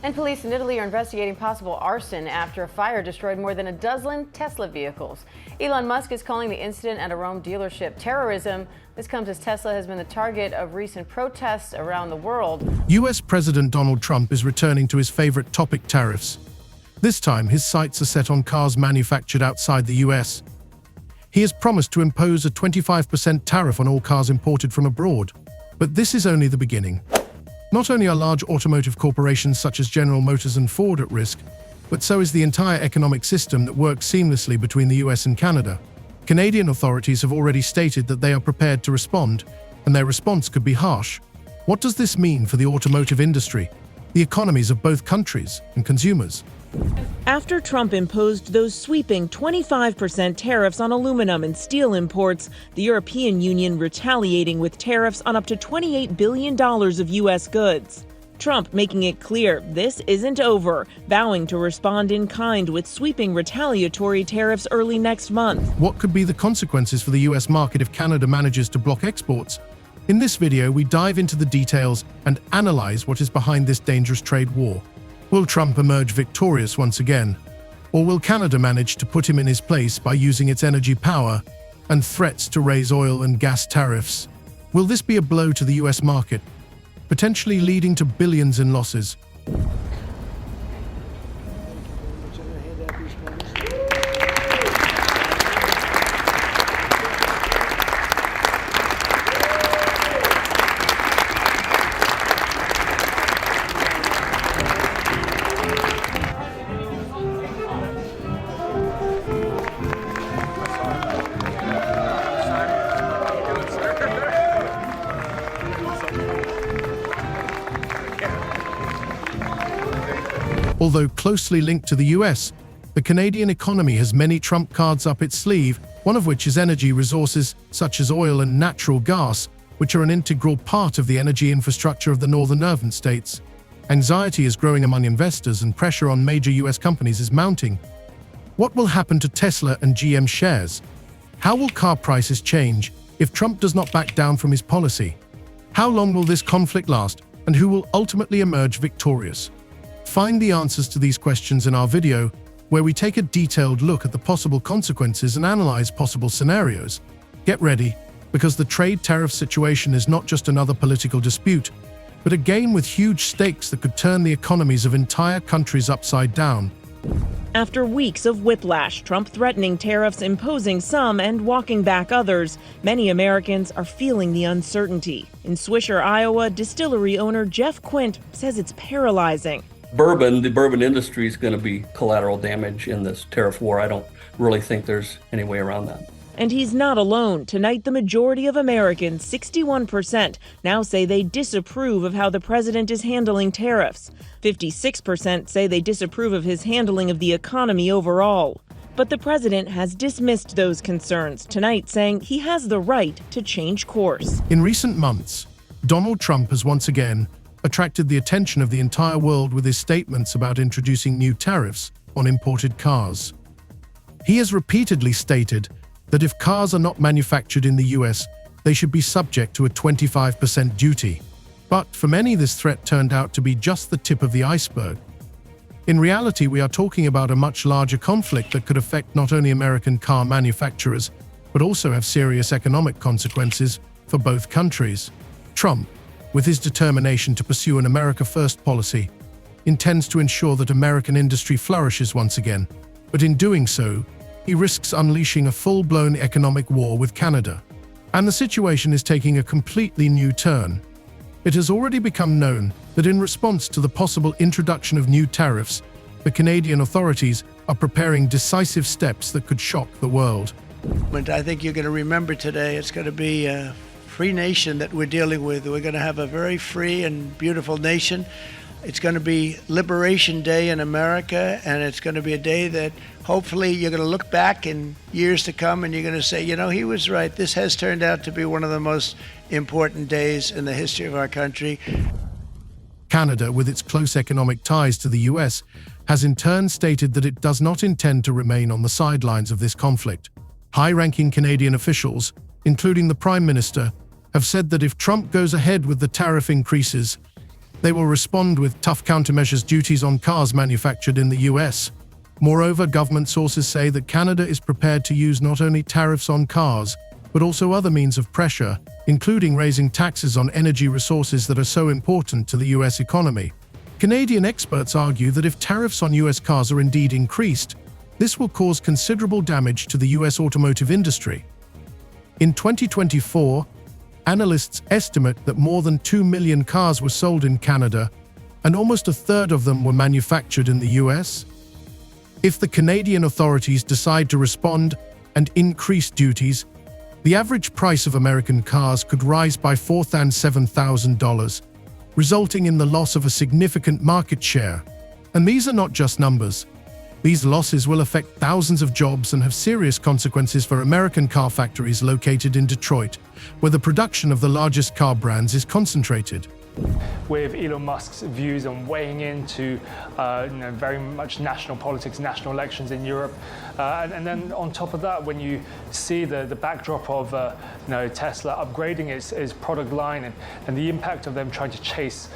And police in Italy are investigating possible arson after a fire destroyed more than a dozen Tesla vehicles. Elon Musk is calling the incident at a Rome dealership terrorism. This comes as Tesla has been the target of recent protests around the world. US President Donald Trump is returning to his favorite topic, tariffs. This time, his sights are set on cars manufactured outside the US. He has promised to impose a 25% tariff on all cars imported from abroad. But this is only the beginning. Not only are large automotive corporations such as General Motors and Ford at risk, but so is the entire economic system that works seamlessly between the US and Canada. Canadian authorities have already stated that they are prepared to respond, and their response could be harsh. What does this mean for the automotive industry, the economies of both countries, and consumers? After Trump imposed those sweeping 25% tariffs on aluminum and steel imports, the European Union retaliating with tariffs on up to $28 billion of U.S. goods. Trump making it clear this isn't over, vowing to respond in kind with sweeping retaliatory tariffs early next month. What could be the consequences for the U.S. market if Canada manages to block exports? In this video, we dive into the details and analyze what is behind this dangerous trade war. Will Trump emerge victorious once again? Or will Canada manage to put him in his place by using its energy power and threats to raise oil and gas tariffs? Will this be a blow to the US market, potentially leading to billions in losses? Although closely linked to the US, the Canadian economy has many trump cards up its sleeve, one of which is energy resources such as oil and natural gas, which are an integral part of the energy infrastructure of the northern urban states. Anxiety is growing among investors and pressure on major US companies is mounting. What will happen to Tesla and GM shares? How will car prices change if Trump does not back down from his policy? How long will this conflict last, and who will ultimately emerge victorious? Find the answers to these questions in our video, where we take a detailed look at the possible consequences and analyze possible scenarios. Get ready, because the trade tariff situation is not just another political dispute, but a game with huge stakes that could turn the economies of entire countries upside down. After weeks of whiplash, Trump threatening tariffs, imposing some and walking back others, many Americans are feeling the uncertainty. In Swisher, Iowa, distillery owner Jeff Quint says it's paralyzing. The bourbon industry is going to be collateral damage in this tariff war. I don't really think there's any way around that. And he's not alone. Tonight, the majority of Americans, 61%, now say they disapprove of how the president is handling tariffs. 56% say they disapprove of his handling of the economy overall. But the president has dismissed those concerns tonight, saying he has the right to change course. In recent months, Donald Trump has once again attracted the attention of the entire world with his statements about introducing new tariffs on imported cars. He has repeatedly stated that if cars are not manufactured in the US, they should be subject to a 25% duty. But for many, this threat turned out to be just the tip of the iceberg. In reality, we are talking about a much larger conflict that could affect not only American car manufacturers, but also have serious economic consequences for both countries. Trump, with his determination to pursue an America First policy, intends to ensure that American industry flourishes once again. But in doing so, he risks unleashing a full-blown economic war with Canada. And the situation is taking a completely new turn. It has already become known that in response to the possible introduction of new tariffs, the Canadian authorities are preparing decisive steps that could shock the world. But I think you're going to remember today, it's going to be a free nation that we're dealing with. We're going to have a very free and beautiful nation. It's going to be Liberation Day in America, and it's going to be a day that hopefully you're going to look back in years to come and you're going to say, you know, he was right. This has turned out to be one of the most important days in the history of our country. Canada, with its close economic ties to the US, has in turn stated that it does not intend to remain on the sidelines of this conflict. High-ranking Canadian officials, including the Prime Minister, have said that if Trump goes ahead with the tariff increases, They will respond with tough countermeasures duties on cars manufactured in the US. Moreover, government sources say that Canada is prepared to use not only tariffs on cars, but also other means of pressure, including raising taxes on energy resources that are so important to the US economy. Canadian experts argue that if tariffs on US cars are indeed increased, this will cause considerable damage to the US automotive industry. In 2024, analysts estimate that more than 2 million cars were sold in Canada, and almost a third of them were manufactured in the US. If the Canadian authorities decide to respond and increase duties, the average price of American cars could rise by $4,000 and $7,000, resulting in the loss of a significant market share. And these are not just numbers. These losses will affect thousands of jobs and have serious consequences for American car factories located in Detroit, where the production of the largest car brands is concentrated. With Elon Musk's views on weighing into very much national politics, national elections in Europe. And then on top of that, when you see the backdrop of Tesla upgrading its product line and the impact of them trying to chase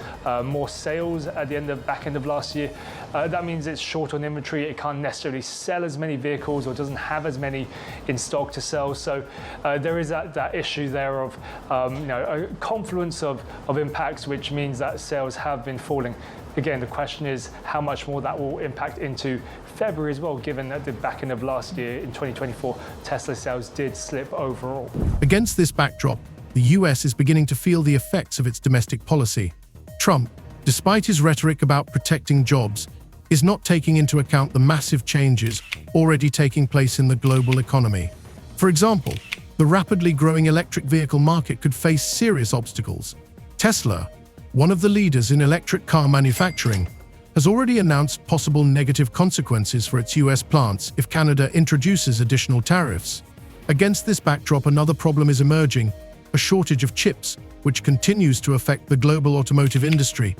more sales at the back end of last year, that means it's short on inventory. It can't necessarily sell as many vehicles or doesn't have as many in stock to sell. So there is that issue there of a confluence of impacts, which means that sales have been falling. Again, the question is how much more that will impact into February as well, given that the back end of last year, in 2024, Tesla sales did slip overall. Against this backdrop, the US is beginning to feel the effects of its domestic policy. Trump, despite his rhetoric about protecting jobs, is not taking into account the massive changes already taking place in the global economy. For example, the rapidly growing electric vehicle market could face serious obstacles. Tesla, one of the leaders in electric car manufacturing, has already announced possible negative consequences for its US plants if Canada introduces additional tariffs. Against this backdrop, another problem is emerging: a shortage of chips, which continues to affect the global automotive industry.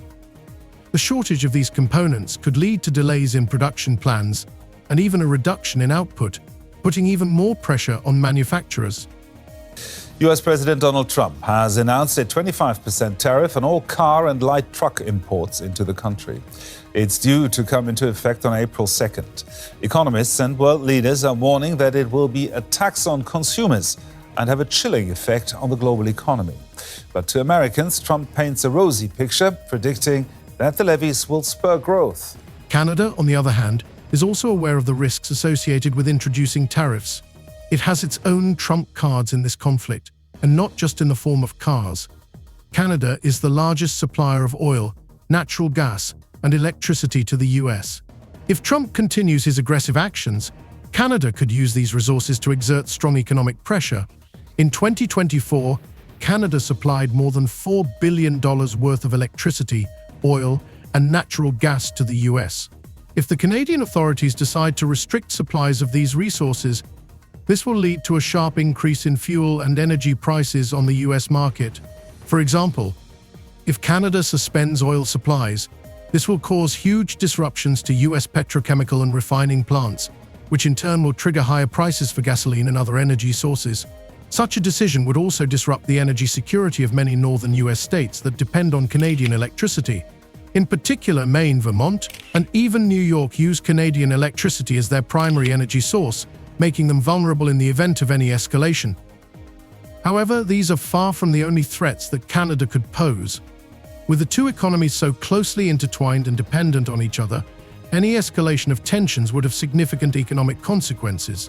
The shortage of these components could lead to delays in production plans and even a reduction in output, putting even more pressure on manufacturers. US President Donald Trump has announced a 25% tariff on all car and light truck imports into the country. It's due to come into effect on April 2nd. Economists and world leaders are warning that it will be a tax on consumers and have a chilling effect on the global economy. But to Americans, Trump paints a rosy picture, predicting that the levies will spur growth. Canada, on the other hand, is also aware of the risks associated with introducing tariffs. It has its own trump cards in this conflict, and not just in the form of cars. Canada is the largest supplier of oil, natural gas, and electricity to the US. If Trump continues his aggressive actions, Canada could use these resources to exert strong economic pressure. In 2024, Canada supplied more than $4 billion worth of electricity, oil, and natural gas to the US. If the Canadian authorities decide to restrict supplies of these resources, this will lead to a sharp increase in fuel and energy prices on the US market. For example, if Canada suspends oil supplies, this will cause huge disruptions to US petrochemical and refining plants, which in turn will trigger higher prices for gasoline and other energy sources. Such a decision would also disrupt the energy security of many northern US states that depend on Canadian electricity. In particular, Maine, Vermont, and even New York use Canadian electricity as their primary energy source, making them vulnerable in the event of any escalation. However, these are far from the only threats that Canada could pose. With the two economies so closely intertwined and dependent on each other, any escalation of tensions would have significant economic consequences.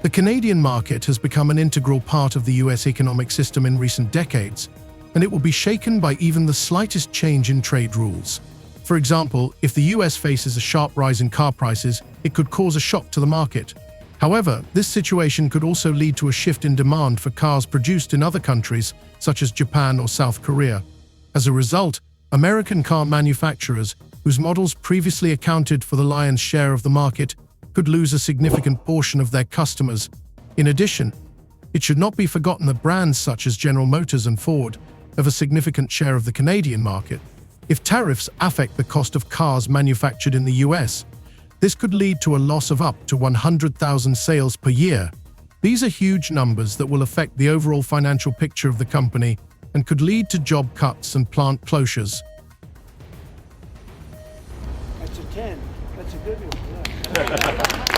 The Canadian market has become an integral part of the US economic system in recent decades, and it will be shaken by even the slightest change in trade rules. For example, if the US faces a sharp rise in car prices, it could cause a shock to the market. However, this situation could also lead to a shift in demand for cars produced in other countries, such as Japan or South Korea. As a result, American car manufacturers, whose models previously accounted for the lion's share of the market, could lose a significant portion of their customers. In addition, it should not be forgotten that brands such as General Motors and Ford have a significant share of the Canadian market. If tariffs affect the cost of cars manufactured in the US, this could lead to a loss of up to 100,000 sales per year. These are huge numbers that will affect the overall financial picture of the company and could lead to job cuts and plant closures. to 10. That's a good one. Yeah.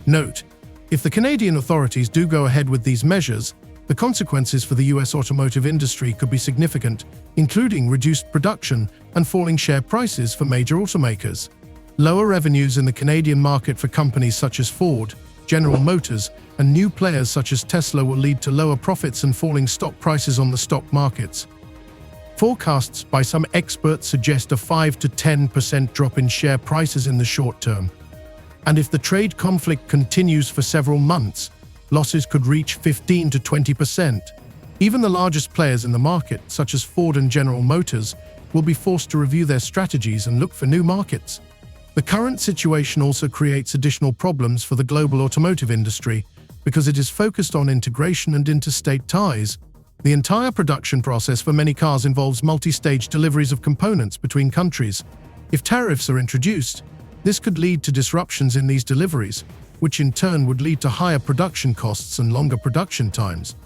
Note, if the Canadian authorities do go ahead with these measures, the consequences for the US automotive industry could be significant, including reduced production and falling share prices for major automakers. Lower revenues in the Canadian market for companies such as Ford, General Motors, and new players such as Tesla will lead to lower profits and falling stock prices on the stock markets. Forecasts by some experts suggest a 5 to 10% drop in share prices in the short term. And if the trade conflict continues for several months, losses could reach 15 to 20%. Even the largest players in the market, such as Ford and General Motors, will be forced to review their strategies and look for new markets. The current situation also creates additional problems for the global automotive industry because it is focused on integration and interstate ties. The entire production process for many cars involves multi-stage deliveries of components between countries. If tariffs are introduced, this could lead to disruptions in these deliveries, which in turn would lead to higher production costs and longer production times.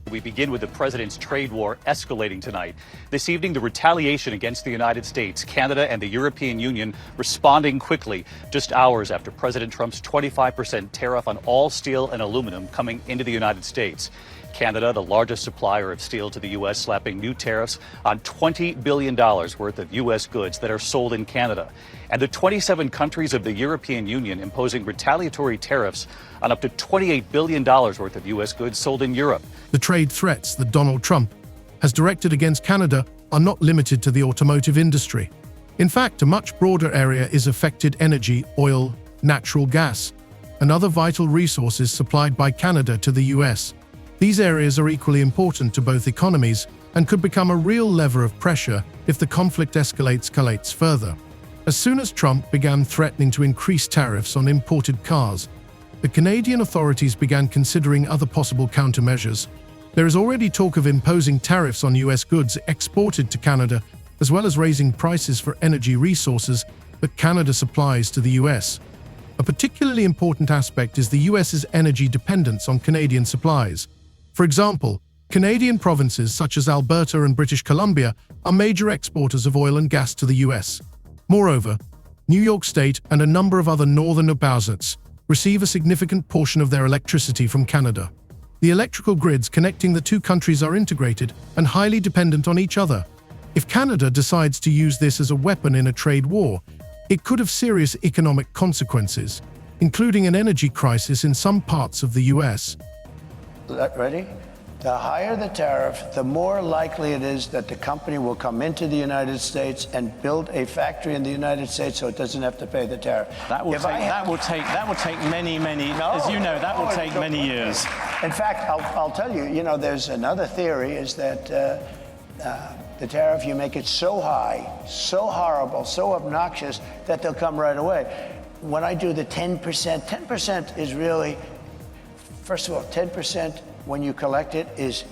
We begin with the president's trade war escalating tonight. This evening, the retaliation against the United States, Canada, and the European Union responding quickly, just hours after President Trump's 25% tariff on all steel and aluminum coming into the United States. Canada, the largest supplier of steel to the U.S., slapping new tariffs on $20 billion worth of U.S. goods that are sold in Canada. And the 27 countries of the European Union imposing retaliatory tariffs on up to $28 billion worth of U.S. goods sold in Europe. The trade threats that Donald Trump has directed against Canada are not limited to the automotive industry. In fact, a much broader area is affected: energy, oil, natural gas, and other vital resources supplied by Canada to the U.S. These areas are equally important to both economies and could become a real lever of pressure if the conflict escalates further. As soon as Trump began threatening to increase tariffs on imported cars, the Canadian authorities began considering other possible countermeasures. There is already talk of imposing tariffs on U.S. goods exported to Canada, as well as raising prices for energy resources that Canada supplies to the U.S. A particularly important aspect is the U.S.'s energy dependence on Canadian supplies. For example, Canadian provinces such as Alberta and British Columbia are major exporters of oil and gas to the U.S. Moreover, New York State and a number of other northern deposits receive a significant portion of their electricity from Canada. The electrical grids connecting the two countries are integrated and highly dependent on each other. If Canada decides to use this as a weapon in a trade war, it could have serious economic consequences, including an energy crisis in some parts of the U.S. Ready? The higher the tariff, the more likely it is that the company will come into the United States and build a factory in the United States so it doesn't have to pay the tariff. That will take many, that will take many years. In fact, I'll tell you, there's another theory is that the tariff, you make it so high, so horrible, so obnoxious that they'll come right away. When I do the 10%, 10% is really, first of all, 10% when you collect it is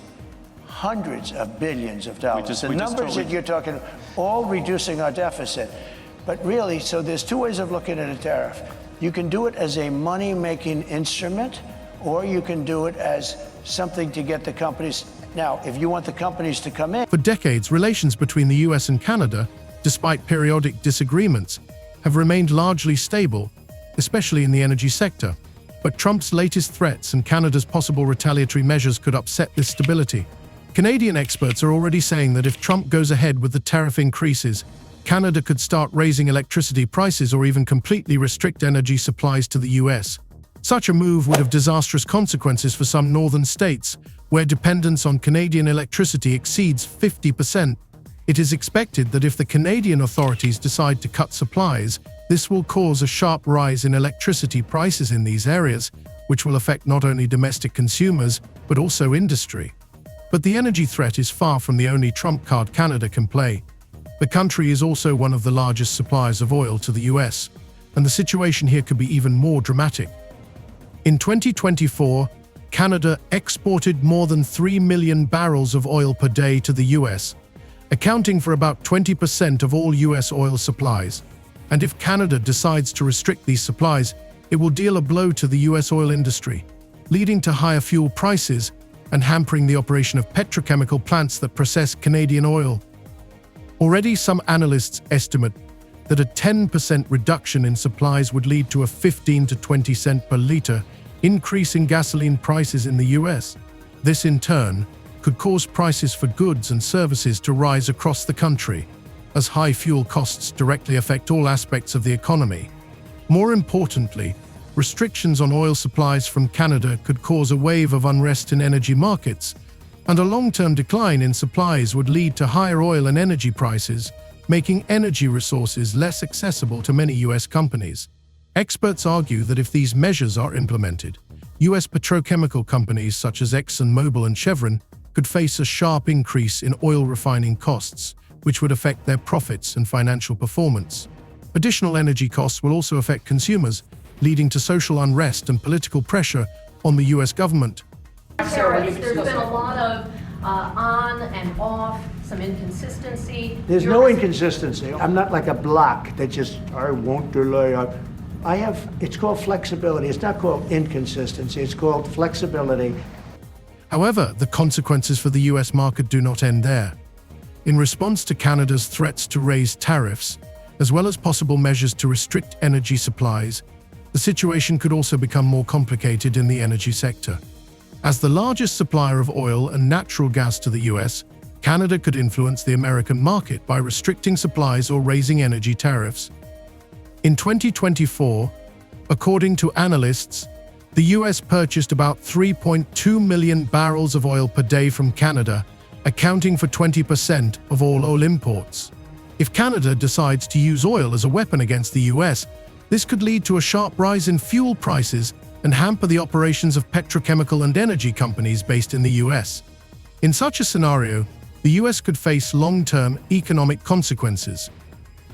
hundreds of billions of dollars. The numbers that you're talking, all reducing our deficit. But really, so there's two ways of looking at a tariff. You can do it as a money-making instrument, or you can do it as something to get the companies. Now, if you want the companies to come in. For decades, relations between the US and Canada, despite periodic disagreements, have remained largely stable, especially in the energy sector. But Trump's latest threats and Canada's possible retaliatory measures could upset this stability. Canadian experts are already saying that if Trump goes ahead with the tariff increases, Canada could start raising electricity prices or even completely restrict energy supplies to the US. Such a move would have disastrous consequences for some northern states, where dependence on Canadian electricity exceeds 50%. It is expected that if the Canadian authorities decide to cut supplies, this will cause a sharp rise in electricity prices in these areas, which will affect not only domestic consumers, but also industry. But the energy threat is far from the only trump card Canada can play. The country is also one of the largest suppliers of oil to the US, and the situation here could be even more dramatic. In 2024, Canada exported more than 3 million barrels of oil per day to the US, accounting for about 20% of all US oil supplies. And if Canada decides to restrict these supplies, it will deal a blow to the US oil industry, leading to higher fuel prices and hampering the operation of petrochemical plants that process Canadian oil. Already, some analysts estimate that a 10% reduction in supplies would lead to a 15 to 20 cent per litre increase in gasoline prices in the US. This, in turn, could cause prices for goods and services to rise across the country, as high fuel costs directly affect all aspects of the economy. More importantly, restrictions on oil supplies from Canada could cause a wave of unrest in energy markets, and a long-term decline in supplies would lead to higher oil and energy prices, making energy resources less accessible to many US companies. Experts argue that if these measures are implemented, US petrochemical companies such as ExxonMobil and Chevron could face a sharp increase in oil refining costs, which would affect their profits and financial performance. Additional energy costs will also affect consumers, leading to social unrest and political pressure on the US government. There's been a lot of on and off, some inconsistency. There's no inconsistency. I'm not like a block that just, I won't delay. It's called flexibility. It's not called inconsistency. It's called flexibility. However, the consequences for the US market do not end there. In response to Canada's threats to raise tariffs, as well as possible measures to restrict energy supplies, the situation could also become more complicated in the energy sector. As the largest supplier of oil and natural gas to the US, Canada could influence the American market by restricting supplies or raising energy tariffs. In 2024, according to analysts, the US purchased about 3.2 million barrels of oil per day from Canada, accounting for 20% of all oil imports. If Canada decides to use oil as a weapon against the US, this could lead to a sharp rise in fuel prices and hamper the operations of petrochemical and energy companies based in the US. In such a scenario, the US could face long-term economic consequences.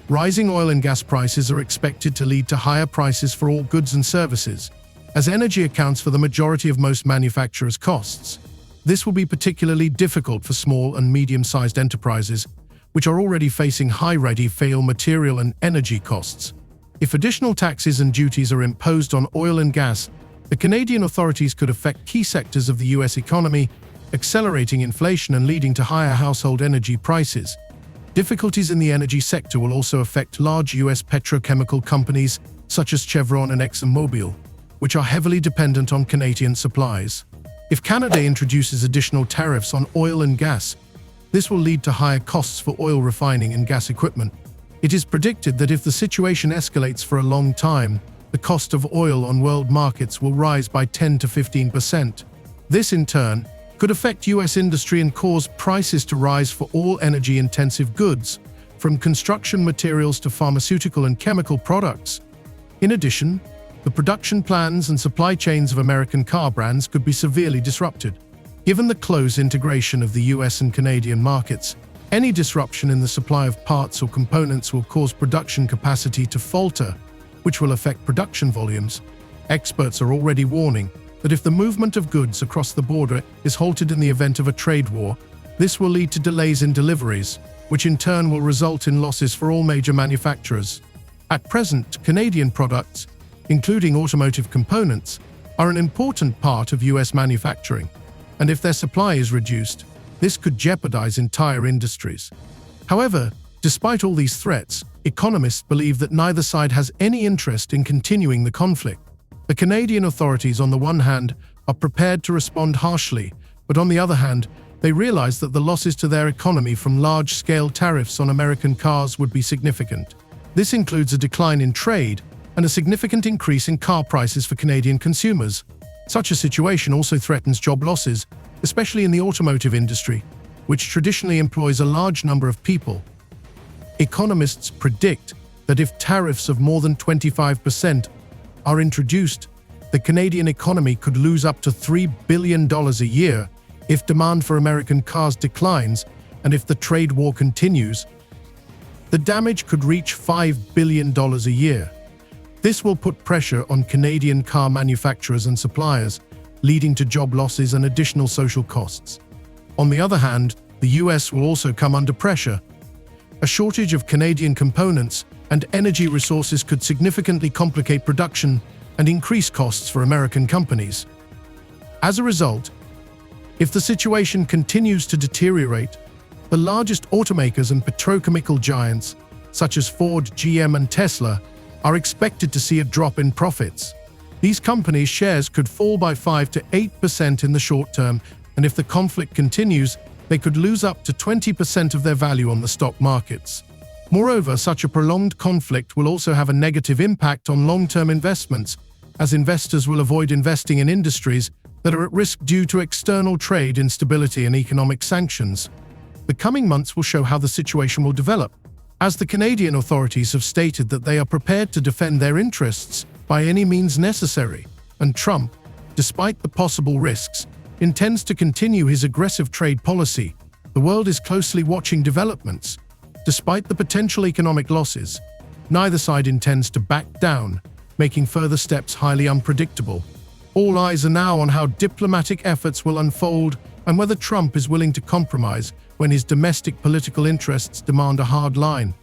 Rising oil and gas prices are expected to lead to higher prices for all goods and services, as energy accounts for the majority of most manufacturers' costs. This will be particularly difficult for small and medium-sized enterprises, which are already facing high ready-fail material and energy costs. If additional taxes and duties are imposed on oil and gas, the Canadian authorities could affect key sectors of the US economy, accelerating inflation and leading to higher household energy prices. Difficulties in the energy sector will also affect large US petrochemical companies such as Chevron and ExxonMobil, which are heavily dependent on Canadian supplies. If Canada introduces additional tariffs on oil and gas, this will lead to higher costs for oil refining and gas equipment. It is predicted that if the situation escalates for a long time, the cost of oil on world markets will rise by 10 to 15%. This, in turn, could affect US industry and cause prices to rise for all energy-intensive goods, from construction materials to pharmaceutical and chemical products. In addition, the production plans and supply chains of American car brands could be severely disrupted. Given the close integration of the US and Canadian markets, any disruption in the supply of parts or components will cause production capacity to falter, which will affect production volumes. Experts are already warning that if the movement of goods across the border is halted in the event of a trade war, this will lead to delays in deliveries, which in turn will result in losses for all major manufacturers. At present, Canadian products, including automotive components, are an important part of US manufacturing, and if their supply is reduced, this could jeopardize entire industries. However, despite all these threats, economists believe that neither side has any interest in continuing the conflict. The Canadian authorities, on the one hand, are prepared to respond harshly, but on the other hand, they realize that the losses to their economy from large-scale tariffs on American cars would be significant. This includes a decline in trade and a significant increase in car prices for Canadian consumers. Such a situation also threatens job losses, especially in the automotive industry, which traditionally employs a large number of people. Economists predict that if tariffs of more than 25% are introduced, the Canadian economy could lose up to $3 billion a year if demand for American cars declines, and if the trade war continues, the damage could reach $5 billion a year. This will put pressure on Canadian car manufacturers and suppliers, leading to job losses and additional social costs. On the other hand, the US will also come under pressure. A shortage of Canadian components and energy resources could significantly complicate production and increase costs for American companies. As a result, if the situation continues to deteriorate, the largest automakers and petrochemical giants, such as Ford, GM, and Tesla, are expected to see a drop in profits. These companies' shares could fall by 5 to 8% in the short term, and if the conflict continues, they could lose up to 20% of their value on the stock markets. Moreover, such a prolonged conflict will also have a negative impact on long-term investments, as investors will avoid investing in industries that are at risk due to external trade instability and economic sanctions. The coming months will show how the situation will develop, as the Canadian authorities have stated that they are prepared to defend their interests by any means necessary, and Trump, despite the possible risks, intends to continue his aggressive trade policy. The world is closely watching developments. Despite the potential economic losses, neither side intends to back down, making further steps highly unpredictable. All eyes are now on how diplomatic efforts will unfold and whether Trump is willing to compromise when his domestic political interests demand a hard line.